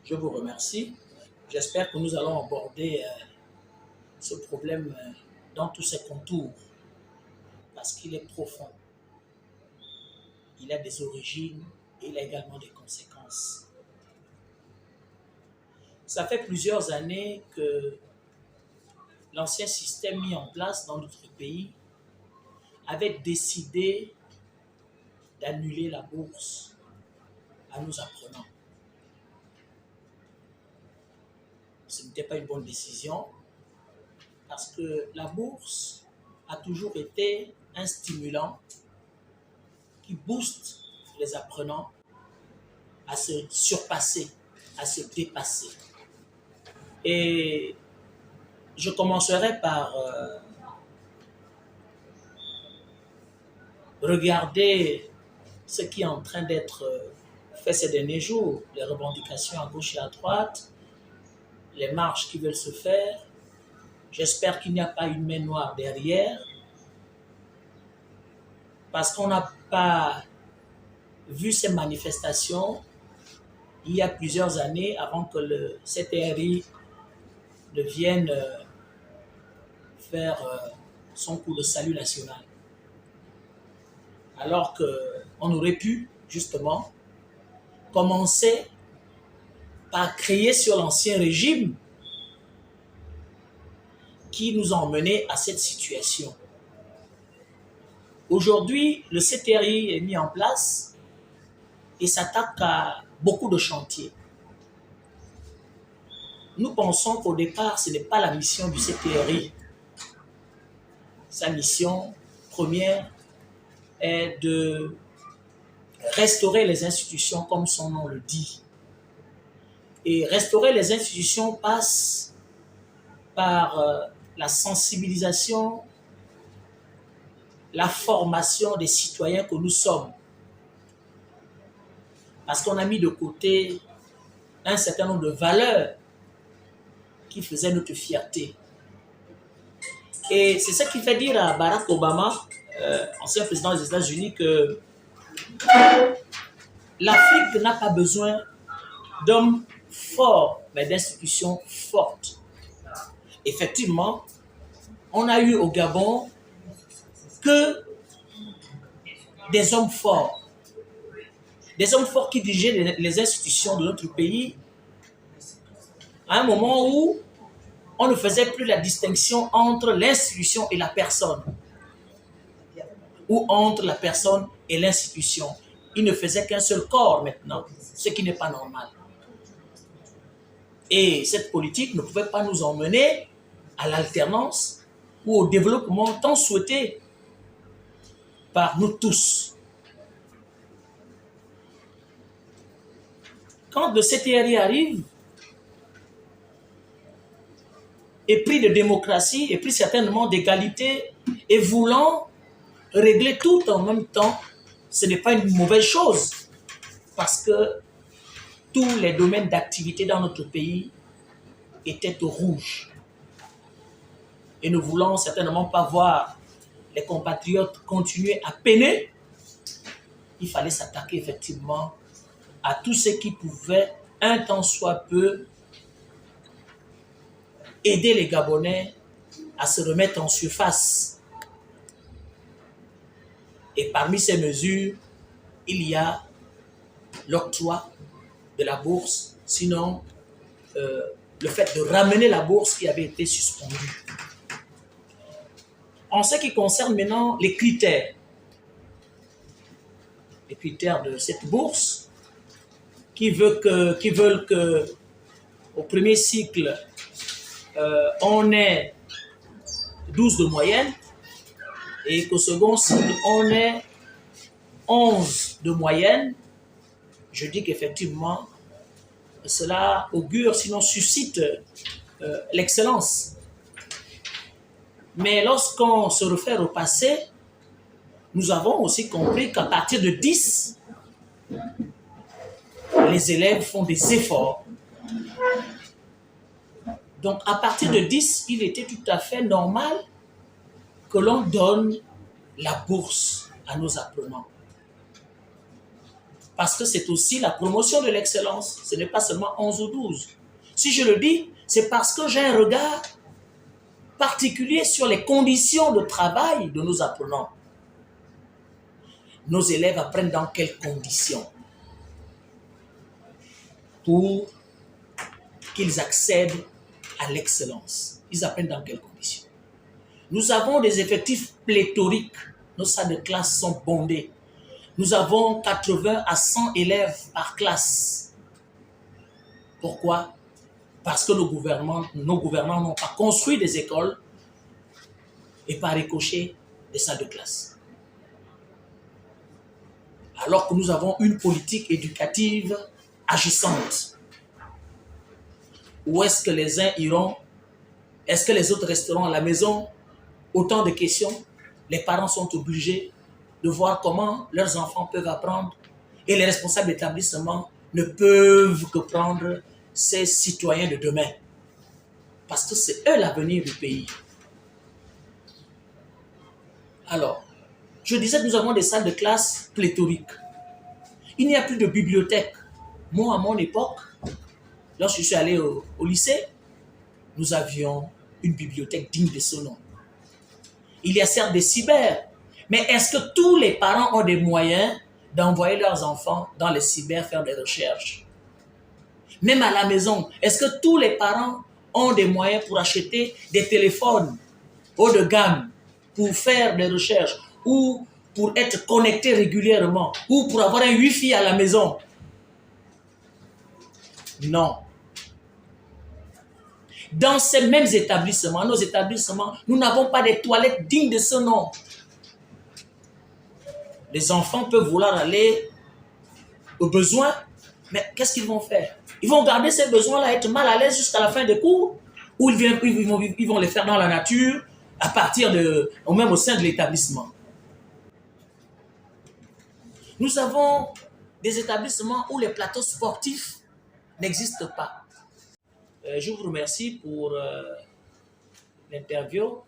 Je vous remercie. J'espère que nous allons aborder ce problème dans tous ses contours parce qu'il est profond. Il a des origines et il a également des conséquences. Ça fait plusieurs années que l'ancien système mis en place dans notre pays avait décidé d'annuler la bourse à nos apprenants. Ce n'était pas une bonne décision parce que la bourse a toujours été un stimulant qui booste les apprenants à se surpasser, à se dépasser. Et je commencerai par regarder ce qui est en train d'être fait ces derniers jours, les revendications à gauche et à droite, les marches qui veulent se faire. J'espère qu'il n'y a pas une main noire derrière, parce qu'on n'a pas vu ces manifestations il y a plusieurs années avant que le CTRI ne vienne faire son coup de salut national. Alors qu'on aurait pu, justement, commencer par crier sur l'ancien régime qui nous a emmenés à cette situation. Aujourd'hui, le CTRI est mis en place et s'attaque à beaucoup de chantiers. Nous pensons qu'au départ, ce n'est pas la mission du CTRI. Sa mission première est de restaurer les institutions comme son nom le dit. Et restaurer les institutions passe par la sensibilisation, la formation des citoyens que nous sommes. Parce qu'on a mis de côté un certain nombre de valeurs qui faisaient notre fierté. Et c'est ce qui fait dire à Barack Obama, ancien président des États-Unis, que l'Afrique n'a pas besoin d'hommes forts, mais d'institutions fortes. Effectivement, on a eu au Gabon que des hommes forts. Des hommes forts qui dirigeaient les institutions de notre pays à un moment où on ne faisait plus la distinction entre l'institution et la personne, ou entre la personne et l'institution. Il ne faisait qu'un seul corps maintenant, ce qui n'est pas normal. Et cette politique ne pouvait pas nous emmener à l'alternance ou au développement tant souhaité par nous tous. Quand le CTRI arrive, épris de démocratie, épris certainement d'égalité, et voulant régler tout en même temps, ce n'est pas une mauvaise chose, parce que tous les domaines d'activité dans notre pays étaient au rouge. Et ne voulant certainement pas voir les compatriotes continuer à peiner, il fallait s'attaquer effectivement à tout ce qui pouvait, un tant soit peu, aider les Gabonais à se remettre en surface. Et parmi ces mesures, il y a l'octroi de la bourse, sinon le fait de ramener la bourse qui avait été suspendue. En ce qui concerne maintenant les critères de cette bourse, qui veulent que au premier cycle, on ait 12 de moyenne et qu'au second cycle, on ait 11 de moyenne, je dis qu'effectivement, cela augure, sinon suscite l'excellence. Mais lorsqu'on se réfère au passé, nous avons aussi compris qu'à partir de 10, les élèves font des efforts. Donc, à partir de 10, il était tout à fait normal que l'on donne la bourse à nos apprenants. Parce que c'est aussi la promotion de l'excellence. Ce n'est pas seulement 11 ou 12. Si je le dis, c'est parce que j'ai un regard particulier sur les conditions de travail de nos apprenants. Nos élèves apprennent dans quelles conditions pour qu'ils accèdent à l'excellence. Ils apprennent dans quelles conditions. Nous avons des effectifs pléthoriques. Nos salles de classe sont bondées. Nous avons 80 à 100 élèves par classe. Pourquoi? Parce que nos gouvernants n'ont pas construit des écoles et par ricochet des salles de classe. Alors que nous avons une politique éducative agissante. Où est-ce que les uns iront? Est-ce que les autres resteront à la maison? Autant de questions. Les parents sont obligés de voir comment leurs enfants peuvent apprendre et les responsables d'établissement ne peuvent que prendre ces citoyens de demain. Parce que c'est eux l'avenir du pays. Alors, je disais que nous avons des salles de classe pléthoriques. Il n'y a plus de bibliothèque. Moi, à mon époque, lorsque je suis allé au lycée, nous avions une bibliothèque digne de ce nom. Il y a certes des cyber, mais est-ce que tous les parents ont des moyens d'envoyer leurs enfants dans les cyber faire des recherches? Même à la maison, est-ce que tous les parents ont des moyens pour acheter des téléphones haut de gamme pour faire des recherches ou pour être connectés régulièrement ou pour avoir un Wi-Fi à la maison? Non. Dans ces mêmes établissements, nos établissements, nous n'avons pas des toilettes dignes de ce nom. Les enfants peuvent vouloir aller aux besoins, mais qu'est-ce qu'ils vont faire? Ils vont garder ces besoins-là, être mal à l'aise jusqu'à la fin des cours, ou ils vont les faire dans la nature, à partir de, ou même au sein de l'établissement. Nous avons des établissements où les plateaux sportifs n'existent pas. Je vous remercie pour l'interview.